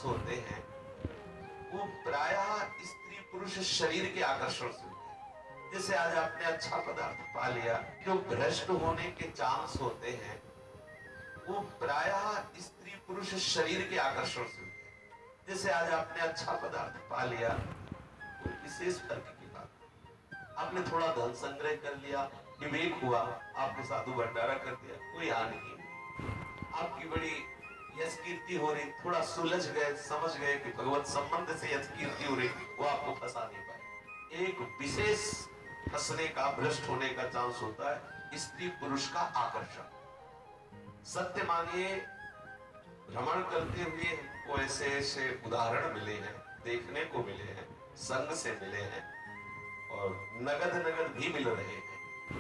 होते हैं वो प्रायः स्त्री पुरुष शरीर के आकर्षण से होते हैं। जैसे आज आपने अच्छा पदार्थ पा लिया, जो भ्रष्ट होने के चांस होते हैं वो प्रायः स्त्री पुरुष शरीर के आकर्षण से होते हैं। जैसे आज आपने अच्छा पदार्थ पा लिया, कोई विशेष फर्क की बात, आपने थोड़ा धन संग्रह कर लिया, विवेक हुआ, आपने साधु भंडारा कर दिया, कोई हानि नहीं। आपकी बड़ी यश कीर्ति हो रही, थोड़ा सुलझ गए, समझ गए कि भगवत संबंध से यश कीर्ति हो रही, वो आपको फंसा नहीं पाए। एक विशेष फंसने का, भ्रष्ट होने का चांस होता है स्त्री पुरुष का आकर्षण। सत्य मानिए, भ्रमण करते हुए हमको ऐसे ऐसे उदाहरण मिले हैं, देखने को मिले हैं, संग से मिले हैं और नगद नगद भी मिल रहे हैं,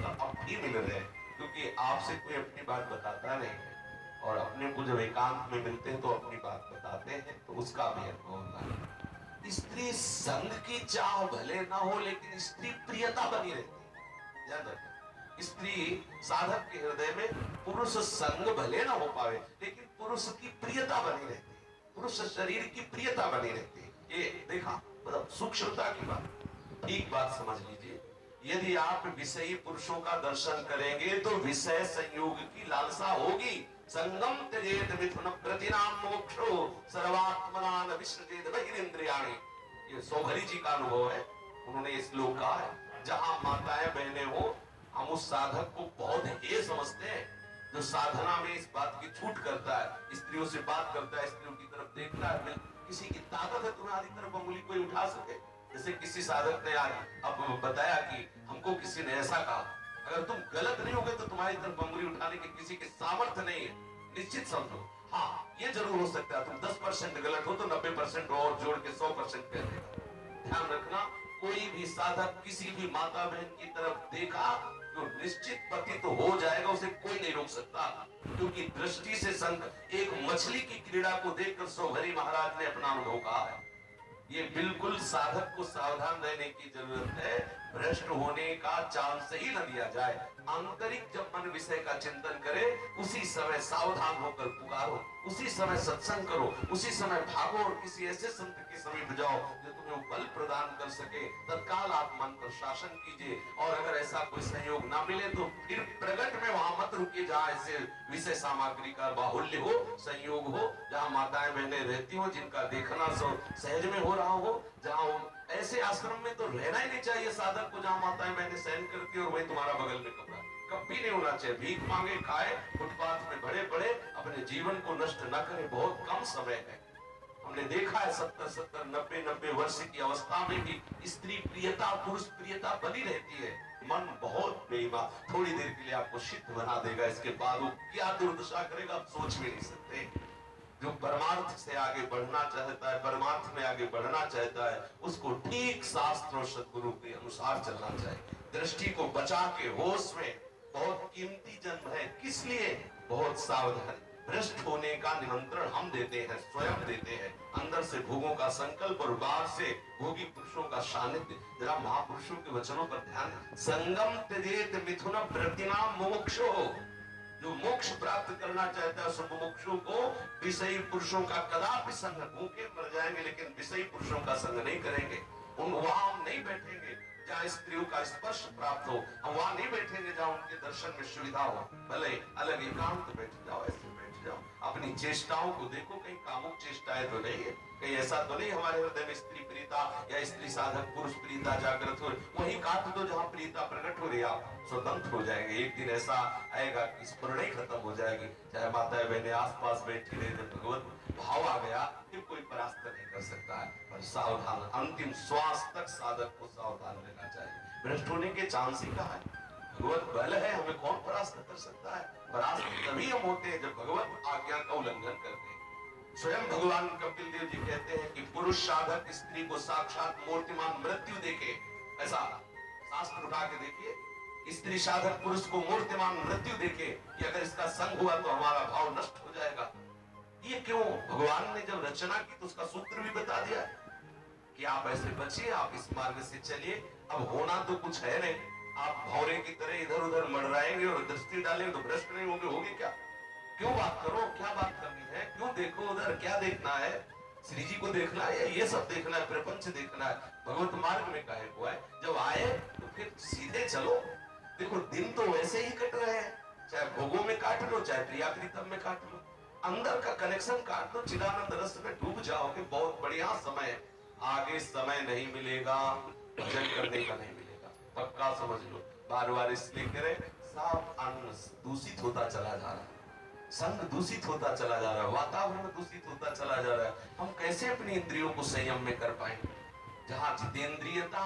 अब भी मिल रहे हैं, क्योंकि आपसे कोई अपनी बात बताता नहीं है और अपने को जब एकांत में मिलते हैं तो अपनी बात बताते हैं, तो उसका भी अनुभव होता है। स्त्री संग की चाह भले ना हो, लेकिन स्त्री प्रियता बनी रहती है। याद रखना, स्त्री साधक के हृदय में पुरुष संग भले ना हो पावे, लेकिन पुरुष की प्रियता बनी रहती है, पुरुष शरीर की प्रियता बनी रहती है। ये देखा, मतलब सूक्ष्मता की बात, ठीक बात समझ लीजिए। यदि आप विषयी पुरुषों का दर्शन करेंगे तो विषय संयोग की लालसा होगी। संगम त्यजेत मिथुन प्रतिनाम मोक्षो सर्वात्मना न विसृजेत बहिरिंद्रियाणि। ये सौभरी जी का अनुभव है, उन्होंने इस श्लोक कहा है। जहां माताएं बहनें हो, हम उस साधक को बहुत हे समझते हैं जो साधना में इस बात की छूट करता है, स्त्रियों से बात करता है, स्त्रियों की तरफ देखता है। किसी की ताकत है तुम्हारी तरफ उंगली कोई उठा सके? जैसे किसी साधक ने आज अब बताया कि हमको किसी ने ऐसा कहा, अगर तुम गलत नहीं होगे तो तुम्हारी तरफ उंगली उठाने के किसी के सामर्थ्य नहीं है, निश्चित समझो। हाँ, ये जरूर हो सकता है तुम 10% गलत हो तो 90% और जोड़ के 100% कह देगा। ध्यान रखना, कोई भी साधक किसी भी माता बहन की तरफ देखा तो निश्चित पति तो हो जाएगा, उसे कोई नहीं रोक सकता, क्योंकि दृष्टि से संग एक मछली की क्रीड़ा को देखकर सौभरी महाराज ने अपना अनुभव कहा है। ये बिल्कुल साधक को सावधान रहने की जरूरत है, भ्रष्ट होने का चांस ही न दिया जाए। आंतरिक जब मन विषय का चिंतन करे, उसी समय सावधान होकर पुकारो, उसी समय सत्संग करो, उसी समय भागो और किसी ऐसे संत के समीप जाओ जो तुम्हें बल प्रदान कर सके। तत्काल आप मन पर शासन कीजिए, और अगर ऐसा कोई सहयोग ना मिले तो फिर प्रगट में वहां मत रुकिए जहां ऐसे विषय सामग्री का बाहुल्य हो, संयोग हो, जहां माताएं बहनें रहती हो जिनका देखना सहज में हो रहा हो। जहां ऐसे आश्रम में तो रहना ही नहीं चाहिए साधक को जहां माताएं बहनें सहन करती और वही तुम्हारा बगल में कमरा, कभी नहीं होना चाहिए। भीख मांगे खाए, फुटपाथ में भरे पड़े, अपने जीवन को नष्ट न करे, बहुत कम समय है। हमने देखा है 70-70, 90-90 वर्ष की अवस्था में भी स्त्री प्रियता, पुरुष प्रियता बनी रहती है। मन बहुत बेईमान, थोड़ी देर के लिए आपको सिद्ध बना देगा, इसके बाद वो क्या दुर्दशा करेगा आप सोच भी नहीं सकते। जो परमार्थ से आगे बढ़ना चाहता है, परमार्थ में आगे बढ़ना चाहता है, उसको ठीक शास्त्र और सद्गुरु के अनुसार चलना चाहिए। दृष्टि को बचा के होश में, बहुत कीमती जन्म है, किस लिए? बहुत सावधान। भ्रष्ट होने का निमंत्रण हम देते हैं, स्वयं देते हैं, अंदर से भोगों का संकल्प और बाहर से भोगी पुरुषों का सानिध्य। जरा महापुरुषों के वचनों पर ध्यान। संगम त्यजेत मिथुन प्रतिनाम मोक्षो। जो मोक्ष प्राप्त करना चाहता है, सब मोक्षों को विषयी पुरुषों का कदापि संग, भूखे मर जाएंगे लेकिन विषयी पुरुषों का संग नहीं करेंगे। वहां हम नहीं बैठेंगे जहां स्त्रियों का स्पर्श प्राप्त हो, हम वहां नहीं बैठेंगे जहां उनके दर्शन में सुविधा हो। भले अलग एकांत बैठ जाओ, ऐसे बैठ जाओ, अपनी चेष्टाओं को देखो, कहीं कामुक चेष्टाएं तो नहीं है, कहीं ऐसा तो नहीं हमारे हृदय में स्त्री प्रियता या स्त्री साधक पुरुष प्रियता जागृत हो। वही काट दो जहां प्रियता प्रकट हो रही, आप स्वतंत्र हो जाएंगे। एक दिन ऐसा आएगा कि स्मरण ही खत्म हो जाएगी, चाहे माताएं बहनें आसपास बैठी रहे, जब भगवत भाव आ गया फिर कोई परास्त नहीं कर सकता है। पर सावधान, अंतिम श्वास तक साधक को सावधान रहना चाहिए। भ्रष्ट होने के चांस ही कहा है, भगवत बल है, हमें कौन परास्त कर सकता है? परास्त तभी हम होते हैं जब भगवत आज्ञा का उल्लंघन करते हैं। स्वयं भगवान कपिल देव जी कहते हैं कि पुरुष साधक स्त्री को साक्षात मूर्तिमान मृत्यु देखे। ऐसा शास्त्र उठा के देखिए, स्त्री साधक पुरुष को मूर्तिमान मृत्यु देखे कि अगर इसका संग हुआ तो हमारा भाव नष्ट हो जाएगा। ये क्यों? भगवान ने जब रचना की तो उसका सूत्र भी बता दिया कि आप ऐसे बचिए, आप इस मार्ग से चलिए। अब होना तो कुछ है नहीं, आप भौरे की तरह इधर उधर मंडराएंगे और दृष्टि डालेंगे तो भ्रष्ट नहीं होगे, होगे क्या? क्यों बात करो, क्या बात करनी है, क्यों देखो उधर, क्या देखना है? श्री जी को देखना है या ये सब देखना है, प्रपंच देखना है, भगवत मार्ग में काहे को है? जब आए तो फिर सीधे चलो। देखो दिन तो वैसे ही कट रहे हैं, चाहे भोगों में काट लो चाहे प्रिया प्रीतम में काट लो, अंदर का कनेक्शन काट दो, चिदानंद रस में डूब जाओगे, बहुत बढ़िया समय है। आगे समय नहीं मिलेगा, भजन करने का नहीं मिलेगा, पक्का समझ लो। बार बार इसलिए कह रहे, सब अन्न दूषित होता चला जा रहा है, संग दूषित होता चला जा रहा है, वातावरण दूषित होता चला जा रहा है। हम कैसे अपनी इंद्रियों को संयम में कर पाएंगे? जहां जितेंद्रियता,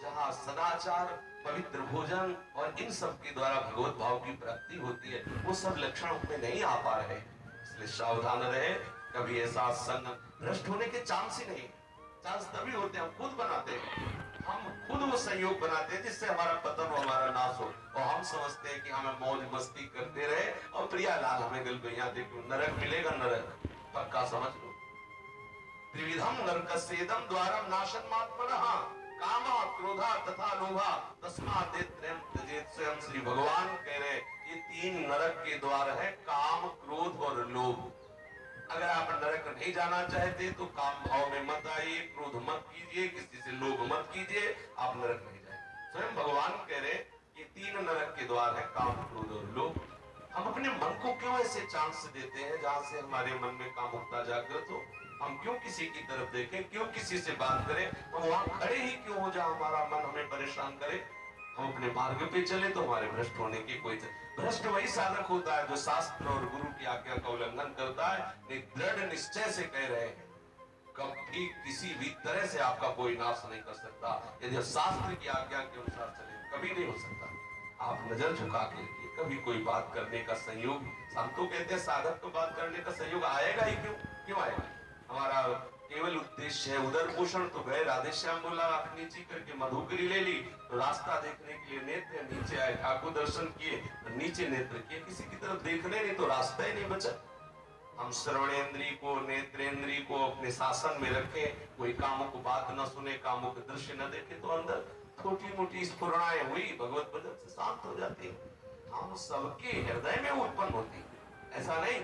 जहां सदाचार, पवित्र भोजन और इन सब के द्वारा भगवत भाव की प्राप्ति होती है, वो सब लक्षण में नहीं आ पा रहे। इसलिए सावधान रहे, कभी ऐसा संग भ्रष्ट होने के चांस ही नहीं। चांस तभी होते हैं हम खुद बनाते हैं, हम खुद वो संयोग बनाते हैं जिससे हमारा पतन और हमारा नाश हो, और हम समझते हैं कि हमें मौज मस्ती करते रहे और प्रियालाल हमें गलगैया दे के नरक मिलेगा। नरक पक्का समझ लो। त्रिविधम नरकस्येदम द्वारम नाशनमात्मनः कामः क्रोधः तथा लोभः तस्मात् त्रयं त्यजेत। स्वयं श्री भगवान कह रहे ये तीन नरक के द्वार है, काम, क्रोध और लोभ। अगर आप नरक नहीं जाना चाहते तो काम भाव में मत आइए, क्रोध मत कीजिए, किसी से लोभ मत कीजिए, आप नरक नहीं जाएंगे। स्वयं भगवान कह रहे ये तीन नरक के द्वार है, काम, क्रोध और लोभ। हम अपने मन को क्यों ऐसे चांस देते हैं जहां से हमारे मन में कामुकता जागृत हो? हम क्यों किसी की तरफ देखें, क्यों किसी से बात करें? हम वहां खड़े ही क्यों हो जहां हमारा मन हमें परेशान करे? हम अपने मार्ग पे चले तो हमारे भ्रष्ट होने की कोई भ्रष्ट वही साधक होता है जो शास्त्र और गुरु की आज्ञा का उल्लंघन करता है। दृढ़ निश्चय से कह रहे हैं कभी किसी भी तरह से आपका कोई नाश नहीं कर सकता यदि शास्त्र की आज्ञा के अनुसार चले, कभी नहीं हो सकता। आप नजर झुका के देखिए, कभी कोई बात करने का संयोग, हम तो कहते हैं साधक को बात करने का संयोग आएगा ही क्यों? क्यों आएगा? हमारा केवल उद्देश्य है उदर पोषण, तो गए राधेश्याम बोला आंख नीची करके मधुकरी ले ली, तो रास्ता देखने के लिए नेत्र नीचे आए, ठाकुर दर्शन किए तो नीचे नेत्र किए, किसी की तरफ देखने नहीं तो रास्ता ही नहीं बचा। हम श्रवणेंद्री को, नेत्रेंद्री को अपने शासन में रखें, कोई कामों को बात न सुने, कामों के दृश्य न देखे, तो अंदर छोटी मोटी स्फुरणाएं हुई भगवत भजन से शांत हो जाती। हम सबके हृदय में उत्पन्न होती, ऐसा नहीं।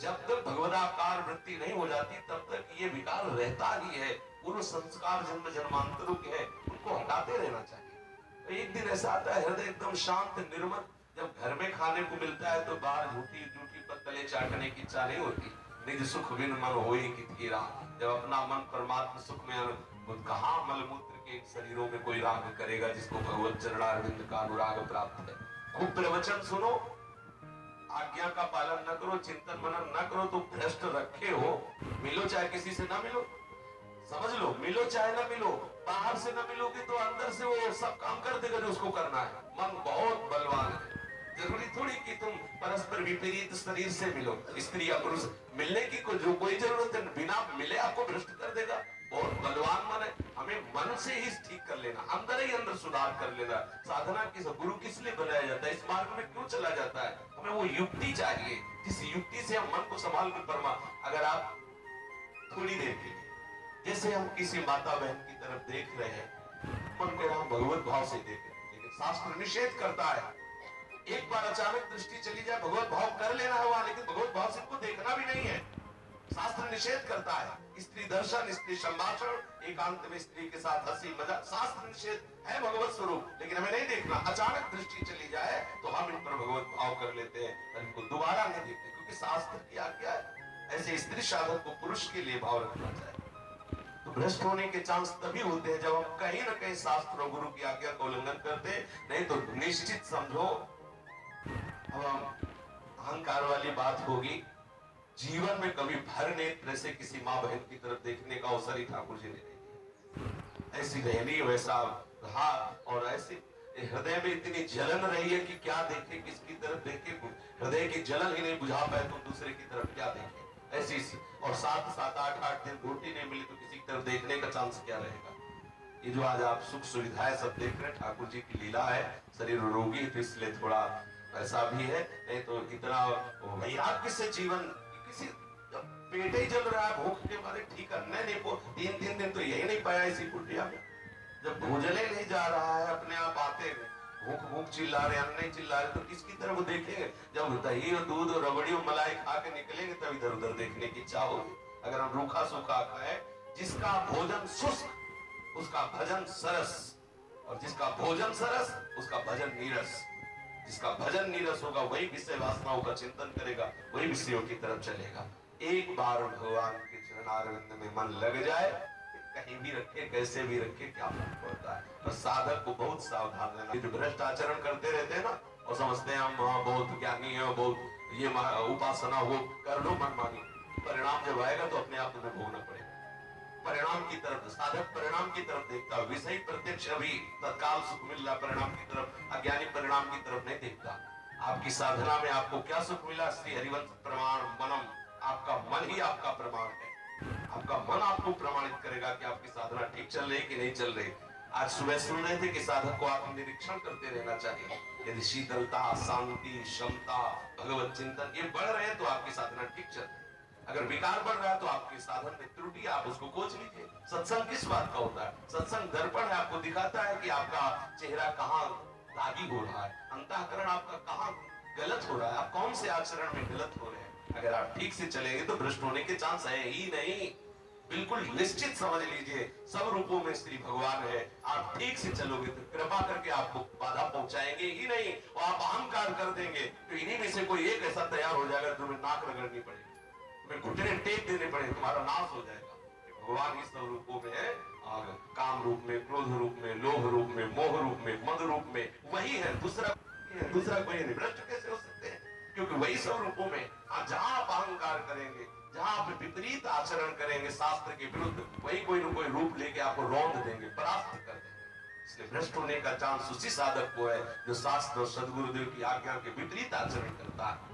जब तक भगवदाकार वृत्ति नहीं हो जाती तब तक ये विकार रहता ही है। पूर्व संस्कार जन्म जन्मांतरों के हैं, उनको हटाते रहना चाहिए। तो एक दिन ऐसा आता है हृदय एकदम शांत निर्मल, जब घर में खाने को मिलता है तो बाहर झूठी झूठी पत्तले चाटने की इच्छा नहीं होती। निज सुख बिन मन होई कितकीरा, जब अपना मन परमात्मा सुख में, कहाँ मलमूत्र के शरीरों में कोई राग करेगा जिसको भगवत चरणारविंद का अनुराग प्राप्त है। खूब प्रवचन सुनो, आज्ञा का पालन न करो, चिंतन मनन न करो तो भ्रष्ट रखे हो। मिलो चाहे किसी से ना मिलो, समझ लो, मिलो चाहे ना मिलो, बाहर से ना मिलोगे तो अंदर से वो सब काम कर देगा जो उसको करना है। मन बहुत बलवान है, जरूरी थोड़ी कि तुम परस्पर विपरीत शरीर से मिलो, स्त्री या पुरुष मिलने की जो कोई जरूरत है, बिना मिले आपको भ्रष्ट कर देगा। बहुत बलवान मन है, हमें मन से ही ठीक कर लेना, अंदर ही अंदर सुधार कर लेना। साधना किस गुरु किस लिए बनाया जाता है, इस मार्ग में क्यों चला जाता है? हमें वो युक्ति चाहिए जिस युक्ति से हम मन को संभाल कर परमा। अगर आप थोड़ी देर के लिए जैसे हम किसी माता बहन की तरफ देख रहे हैं, मन के नाम भगवत भाव से देखें, लेकिन शास्त्र निषेध करता है एक बार अचानक दृष्टि चली जाए भगवत भाव कर लेना है वहां, लेकिन भगवत भाव से इनको देखना भी नहीं है। शास्त्र निषेध करता है स्त्री दर्शन, स्त्री संभाषण, एकांत में स्त्री के साथ हंसी मजाक, शास्त्र निषेध है भगवत स्वरूप, लेकिन हमें नहीं देखना। अचानक दृष्टि चली जाए तो हम इन पर भगवत भाव कर लेते हैं, इनको दोबारा नहीं देखते, क्योंकि शास्त्र की आज्ञा है ऐसे स्त्री साधक को पुरुष के लिए भाव रखना चाहिए। तो भ्रष्ट होने के चांस तभी होते हैं जब हम कहीं ना कहीं शास्त्र और गुरु की आज्ञा का उल्लंघन करते, नहीं तो निश्चित समझो अब अहंकार वाली बात होगी। जीवन में कभी भर नेत्र से किसी माँ बहन की तरफ देखने का अवसर ही ठाकुर जी ने नहीं दिया। ऐसी रहनी वैसा रहा, और ऐसे हृदय में इतनी जलन रही है कि क्या देखे, किसकी तरफ देखे, हृदय की जलन ही नहीं बुझा पाए तो दूसरे की तरफ क्या देखे। ऐसी और 7-8 दिन रोटी नहीं मिली तो किसी की तरफ देखने का चांस क्या रहेगा? ये जो आज आप सुख सुविधाएं सब देख रहे हैं, ठाकुर जी की लीला है। शरीर रोगी तो इसलिए थोड़ा ऐसा भी है, नहीं तो इतना वैराग्य से जीवन, किसी पेट ही जल रहा है भूख के मारे, ठीक करने नहीं पो 3 दिन तो यही नहीं पाया इसी कुटिया में। जब भोजने नहीं जा रहा है, अपने आप आते भूख भूख चिल्ला रहे, अन्न नहीं चिल्ला रहे, तो किसकी तरफ देखेंगे? जब दही और दूध और रबड़ी और मलाई खा के निकलेंगे तब इधर उधर देखने की इच्छा होगी। अगर हम रूखा सूखा खाएं, जिसका भोजन शुष्क उसका भजन सरस, और जिसका भोजन सरस उसका भजन नीरस। जिसका भजन नीरस होगा वही विषय वासनाओं का चिंतन करेगा, वही विषयों की तरफ चलेगा। एक बार भगवान के चरणारविंद में मन लग जाए, कहीं भी रखे कैसे भी रखे क्या फर्क पड़ता है। और साधक को बहुत सावधान रहना। जो भ्रष्ट आचरण करते रहते हैं ना, और समझते हैं हम बहुत ज्ञानी है, बहुत ये उपासना हो, कर लो मनमानी, परिणाम जब आएगा तो अपने आप तुम्हें भोगना पड़ेगा। परिणाम की तरफ साधक परिणाम की तरफ देखता है, विषय प्रत्यक्ष अभी तत्काल सुख मिल रहा, परिणाम की तरफ, अज्ञानी परिणाम की तरफ नहीं देखता। आपकी साधना में आपको क्या सुख मिला? श्री हरिवंश प्रमाण मनम, आपका मन ही आपका प्रमाण है। आपका मन आपको प्रमाणित करेगा कि आपकी साधना ठीक चल रही कि नहीं चल रही। आज सुबह सुन रहे थे कि साधक को आत्मनिरीक्षण करते रहना चाहिए। यदि शीतलता, शांति, क्षमता, भगवत चिंतन ये बढ़ रहे हैं तो आपकी साधना ठीक चल रही है। अगर विकार बढ़ रहा है तो आपके साधन में त्रुटि, आप उसको खोज लीजिए। सत्संग किस बात का होता है? सत्संग दर्पण है, आपको दिखाता है कि आपका चेहरा कहाँ दागी हो रहा है, अंतःकरण आपका कहाँ गलत हो रहा है, आप कौन से आचरण में गलत हो रहे हैं। अगर आप ठीक से चलेंगे तो भ्रष्ट होने के चांस है ही नहीं। बिल्कुल निश्चित समझ लीजिए, सब रूपों में श्री भगवान है। आप ठीक से चलोगे तो कृपा करके आपको बाधा पहुंचाएंगे ही नहीं, और आप अहंकार कर देंगे तो इन्हीं में से कोई एक ऐसा तैयार हो जाएगा तुम्हें नाक रगड़नी पड़ेगी, तुम्हें घुटने टेक देने पड़े, तुम्हारा नाश हो जाएगा। भगवान इस सब रूपों में है, काम रूप में, क्रोध रूप में, लोभ रूप में, मोह रूप में, मद रूप में, वही है, दूसरा कोई नहीं। भ्रष्ट कैसे हो सकते हैं? क्योंकि वही सब रूपों में। जहां आप अहंकार करेंगे, जहां आप विपरीत आचरण करेंगे शास्त्र के विरुद्ध, वही कोई न कोई रूप लेके आपको रौंद देंगे, परास्त कर देंगे। इसलिए भ्रष्ट होने का चांस उसी साधक को है जो शास्त्र और सदगुरुदेव की आज्ञा के विपरीत आचरण करता है।